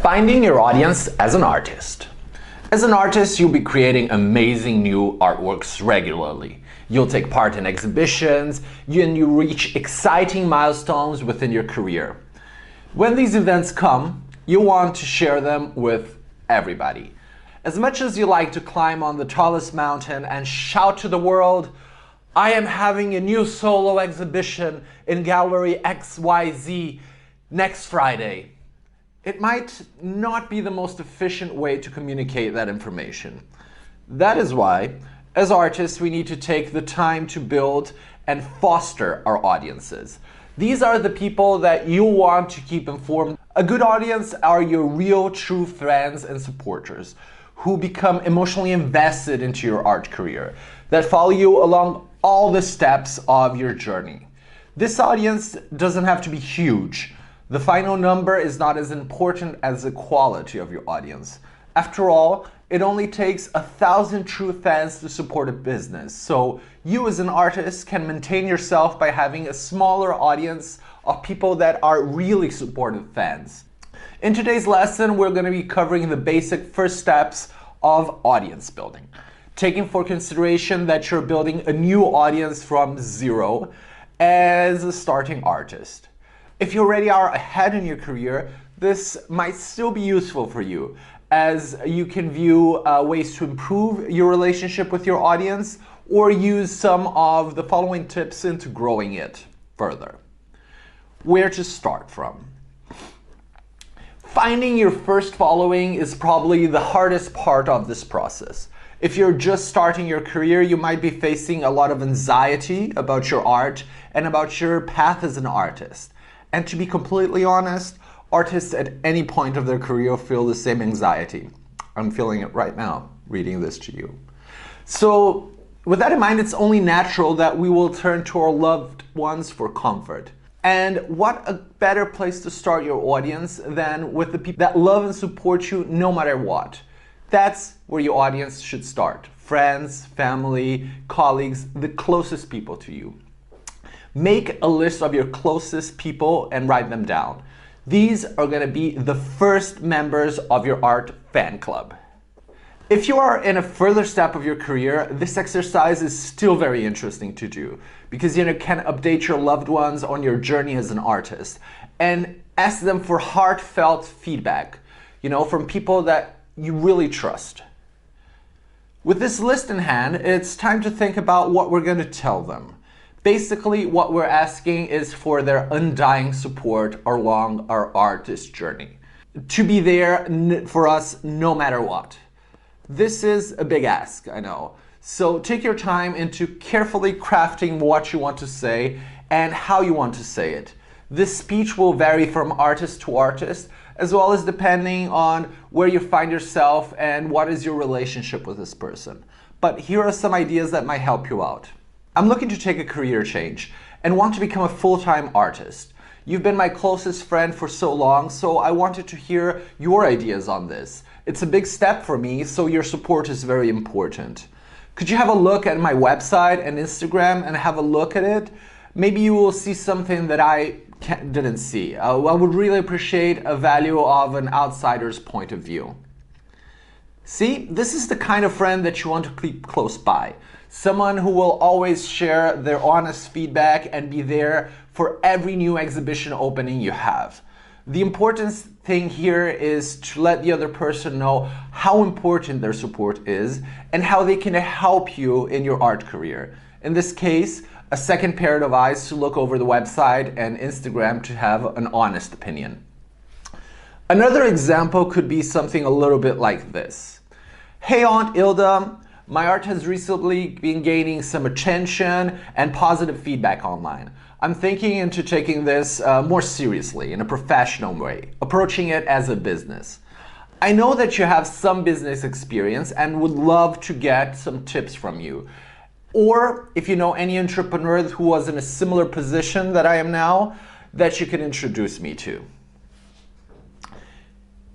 Finding your audience as an artist. As an artist, you'll be creating amazing new artworks regularly. You'll take part in exhibitions, and you reach exciting milestones within your career. When these events come, you want to share them with everybody. As much as you like to climb on the tallest mountain and shout to the world, "I am having a new solo exhibition in Gallery XYZ next Friday," it might not be the most efficient way to communicate that information. That is why, as artists, we need to take the time to build and foster our audiences. These are the people that you want to keep informed. A good audience are your real, true friends and supporters who become emotionally invested into your art career, that follow you along all the steps of your journey. This audience doesn't have to be huge. The final number is not as important as the quality of your audience. After all, it only takes 1,000 true fans to support a business. So you as an artist can maintain yourself by having a smaller audience of people that are really supportive fans. In today's lesson, we're going to be covering the basic first steps of audience building, taking for consideration that you're building a new audience from zero as a starting artist. If you already are ahead in your career, this might still be useful for you, as you can view ways to improve your relationship with your audience or use some of the following tips into growing it further. Where to start from? Finding your first following is probably the hardest part of this process. If you're just starting your career, you might be facing a lot of anxiety about your art and about your path as an artist. And to be completely honest, artists at any point of their career feel the same anxiety. I'm feeling it right now, reading this to you. So with that in mind, it's only natural that we will turn to our loved ones for comfort. And what a better place to start your audience than with the people that love and support you no matter what. That's where your audience should start. Friends, family, colleagues, the closest people to you. Make a list of your closest people and write them down. These are going to be the first members of your art fan club. If you are in a further step of your career, this exercise is still very interesting to do because you can update your loved ones on your journey as an artist and ask them for heartfelt feedback, from people that you really trust. With this list in hand, it's time to think about what we're going to tell them. Basically, what we're asking is for their undying support along our artist journey. To be there for us no matter what. This is a big ask, I know. So take your time into carefully crafting what you want to say and how you want to say it. This speech will vary from artist to artist, as well as depending on where you find yourself and what is your relationship with this person. But here are some ideas that might help you out. I'm looking to take a career change and want to become a full-time artist. You've been my closest friend for so long, so I wanted to hear your ideas on this. It's a big step for me, so your support is very important. Could you have a look at my website and Instagram and have a look at it? Maybe you will see something that I didn't see. I would really appreciate a value of an outsider's point of view. See, this is the kind of friend that you want to keep close by. Someone who will always share their honest feedback and be there for every new exhibition opening you have. The important thing here is to let the other person know how important their support is and how they can help you in your art career. In this case, a second pair of eyes to look over the website and Instagram to have an honest opinion. Another example could be something a little bit like this. Hey Aunt Ilda, my art has recently been gaining some attention and positive feedback online. I'm thinking into taking this more seriously in a professional way, approaching it as a business. I know that you have some business experience and would love to get some tips from you. Or if you know any entrepreneur who was in a similar position that I am now, that you can introduce me to.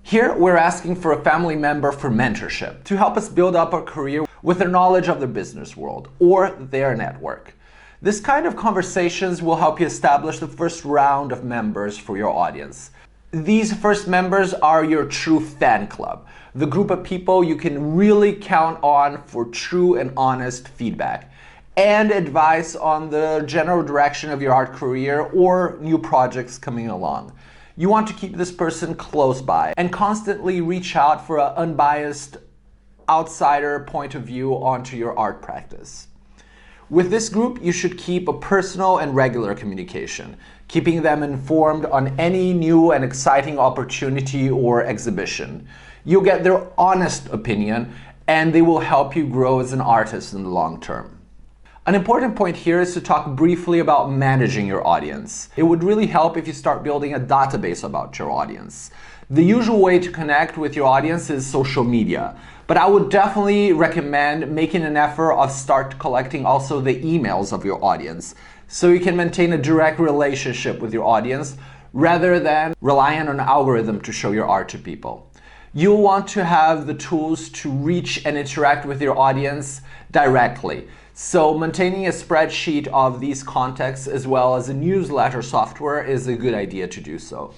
Here, we're asking for a family member for mentorship to help us build up our career with their knowledge of the business world or their network. This kind of conversations will help you establish the first round of members for your audience. These first members are your true fan club, the group of people you can really count on for true and honest feedback and advice on the general direction of your art career or new projects coming along. You want to keep this person close by and constantly reach out for an unbiased outsider point of view onto your art practice. With this group, you should keep a personal and regular communication, keeping them informed on any new and exciting opportunity or exhibition. You'll get their honest opinion, and they will help you grow as an artist in the long term. An important point here is to talk briefly about managing your audience. It would really help if you start building a database about your audience. The usual way to connect with your audience is social media, but I would definitely recommend making an effort of start collecting also the emails of your audience so you can maintain a direct relationship with your audience rather than relying on an algorithm to show your art to people. You'll want to have the tools to reach and interact with your audience directly. So maintaining a spreadsheet of these contacts as well as a newsletter software is a good idea to do so.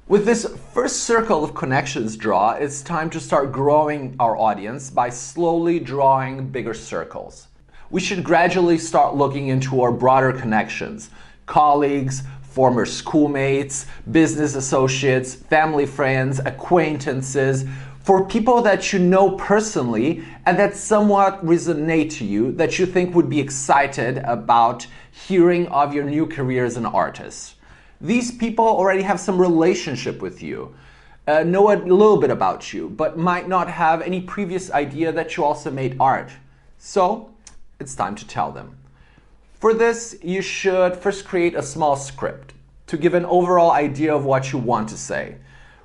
With this first circle of connections draw, it's time to start growing our audience by slowly drawing bigger circles. We should gradually start looking into our broader connections, colleagues, former schoolmates, business associates, family friends, acquaintances, for people that you know personally and that somewhat resonate to you, that you think would be excited about hearing of your new career as an artist. These people already have some relationship with you, know a little bit about you, but might not have any previous idea that you also made art. So it's time to tell them. For this, you should first create a small script to give an overall idea of what you want to say.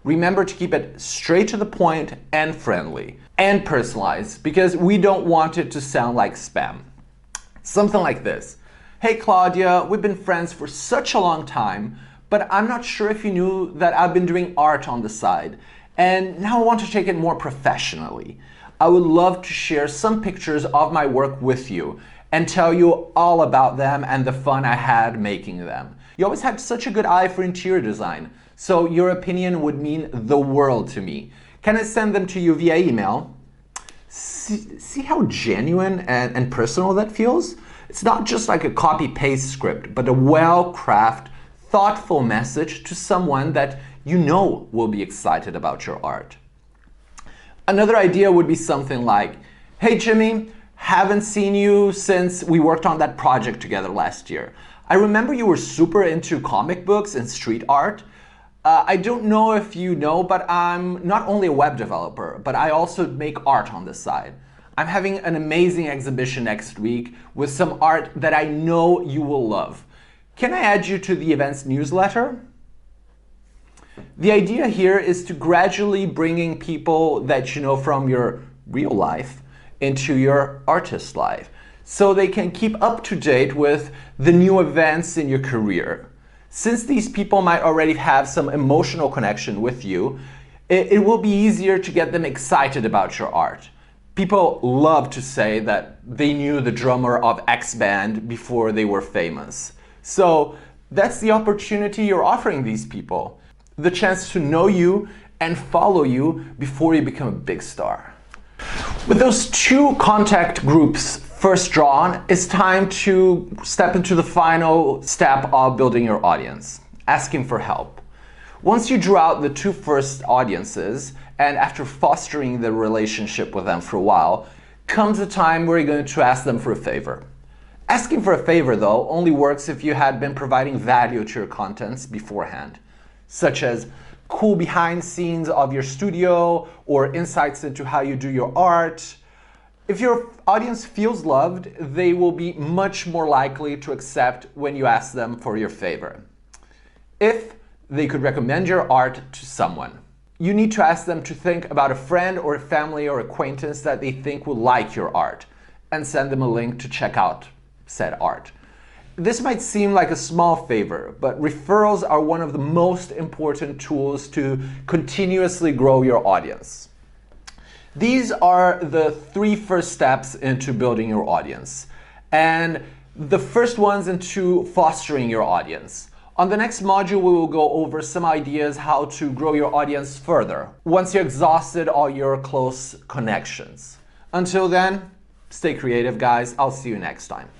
Remember to keep it straight to the point and friendly and personalized because we don't want it to sound like spam. Something like this. Hey Claudia, we've been friends for such a long time, but I'm not sure if you knew that I've been doing art on the side, and now I want to take it more professionally. I would love to share some pictures of my work with you and tell you all about them and the fun I had making them. You always had such a good eye for interior design, so your opinion would mean the world to me. Can I send them to you via email? See how genuine and personal that feels? It's not just like a copy-paste script, but a well-crafted, thoughtful message to someone that you know will be excited about your art. Another idea would be something like, hey Jimmy, haven't seen you since we worked on that project together last year. I remember you were super into comic books and street art. I don't know if you know, but I'm not only a web developer, but I also make art on the side. I'm having an amazing exhibition next week with some art that I know you will love. Can I add you to the event's newsletter? The idea here is to gradually bringing people that you know from your real life into your artist life so they can keep up to date with the new events in your career. Since these people might already have some emotional connection with you, it will be easier to get them excited about your art. People love to say that they knew the drummer of X band before they were famous. So that's the opportunity you're offering these people. The chance to know you and follow you before you become a big star. With those two contact groups first drawn, it's time to step into the final step of building your audience, asking for help. Once you draw out the two first audiences, and after fostering the relationship with them for a while, comes a time where you're going to ask them for a favor. Asking for a favor, though, only works if you had been providing value to your contents beforehand, such as cool behind scenes of your studio or insights into how you do your art. If your audience feels loved, they will be much more likely to accept when you ask them for your favor. If they could recommend your art to someone, you need to ask them to think about a friend or a family or acquaintance that they think will like your art and send them a link to check out said art. This might seem like a small favor, but referrals are one of the most important tools to continuously grow your audience. These are the three first steps into building your audience, and the first ones into fostering your audience. On the next module, we will go over some ideas how to grow your audience further once you exhausted all your close connections. Until then, stay creative, guys. I'll see you next time.